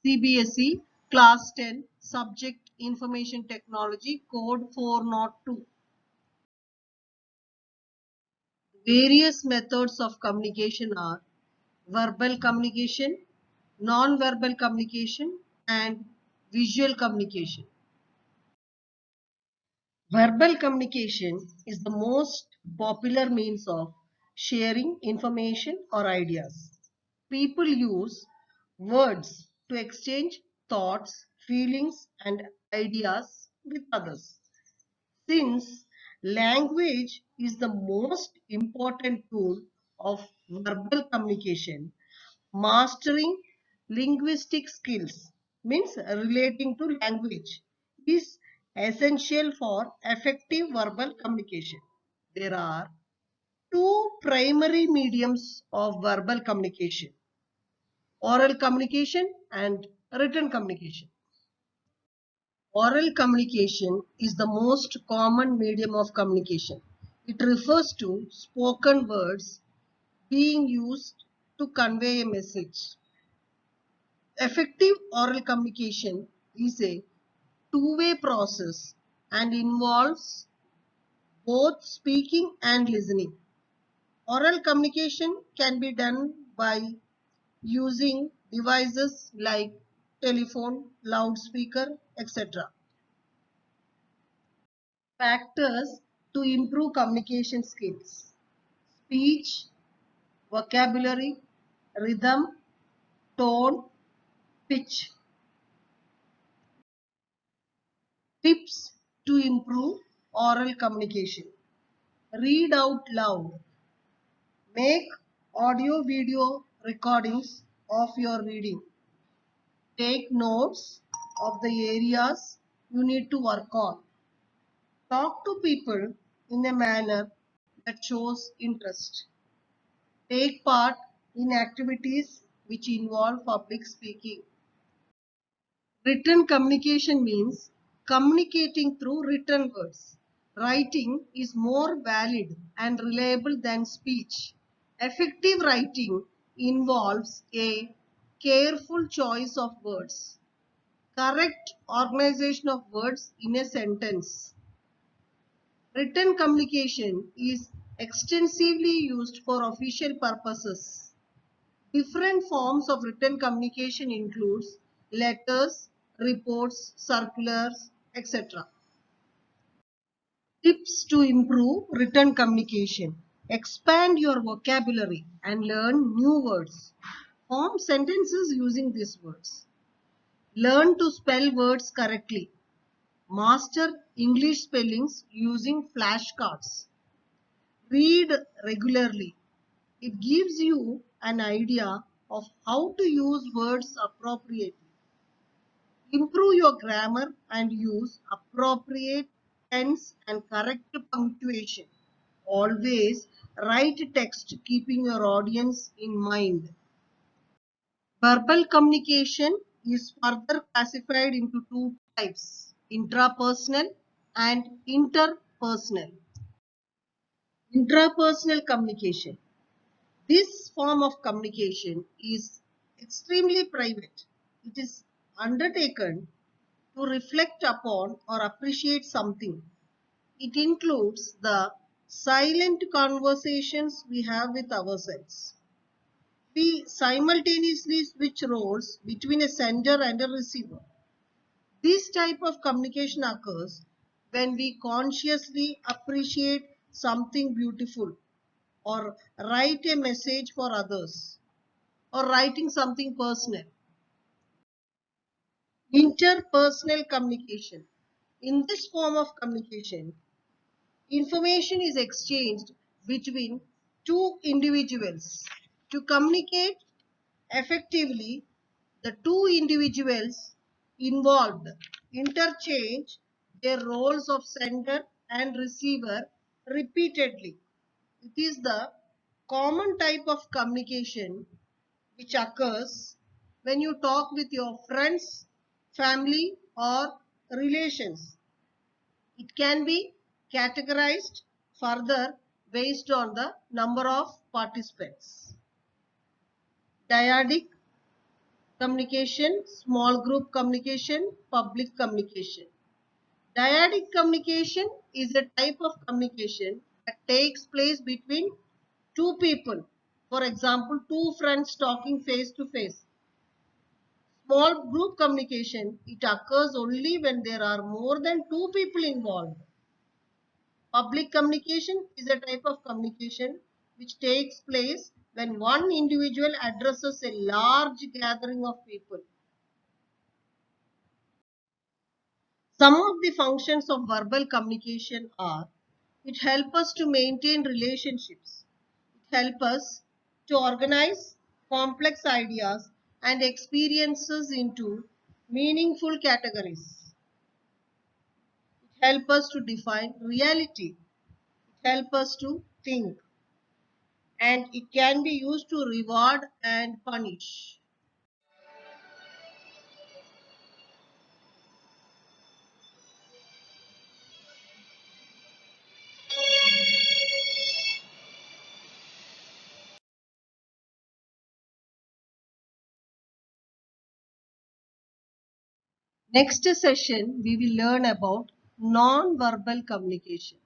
CBSE Class 10 Subject Information Technology Code 402. Various methods of communication are verbal communication, non-verbal communication, and visual communication. Verbal communication is the most popular means of sharing information or ideas. People use words to exchange thoughts, feelings, and ideas with others. Since language is the most important tool of verbal communication, mastering linguistic skills means relating to language is essential for effective verbal communication. There are two primary mediums of verbal communication: oral communication and written communication. Oral communication is the most common medium of communication. It refers to spoken words being used to convey a message. Effective oral communication is a two-way process and involves both speaking and listening. Oral communication can be done by using devices like telephone, loudspeaker, etc. Factors to improve communication skills: speech, vocabulary, rhythm, tone, pitch. Tips to improve oral communication: read out loud. Make audio video recordings of your reading. Take notes of the areas you need to work on. Talk to people in a manner that shows interest. Take part in activities which involve public speaking. Written communication means communicating through written words. Writing is more valid and reliable than speech. Effective writing involves a careful choice of words, correct organization of words in a sentence. Written communication is extensively used for official purposes. Different forms of written communication includes letters, reports, circulars, etc. Tips to improve written communication: expand your vocabulary and learn new words. Form sentences using these words. Learn to spell words correctly. Master English spellings using flashcards. Read regularly. It gives you an idea of how to use words appropriately. Improve your grammar and use appropriate tense and correct punctuation. Always write text keeping your audience in mind. Verbal communication is further classified into two types: intrapersonal and interpersonal. Intrapersonal communication. This form of communication is extremely private. It is undertaken to reflect upon or appreciate something. It includes the silent conversations we have with ourselves. We simultaneously switch roles between a sender and a receiver. This type of communication occurs when we consciously appreciate something beautiful, or write a message for others, or writing something personal. Interpersonal communication. In this form of communication, information is exchanged between two individuals. To communicate effectively, the two individuals involved interchange their roles of sender and receiver repeatedly. It is the common type of communication which occurs when you talk with your friends, family, or relations. It can be categorized further based on the number of participants. Dyadic, communication, small group communication, public communication. Dyadic communication is a type of communication that takes place between two people. For example, two friends talking face to face. Small group communication, it occurs only when there are more than two people involved. Public communication is a type of communication which takes place when one individual addresses a large gathering of people. Some of the functions of verbal communication are: it helps us to maintain relationships, it helps us to organize complex ideas and experiences into meaningful categories, it helps us to define reality, it helps us to think, and it can be used to reward and punish. Next session, we will learn about non-verbal communication.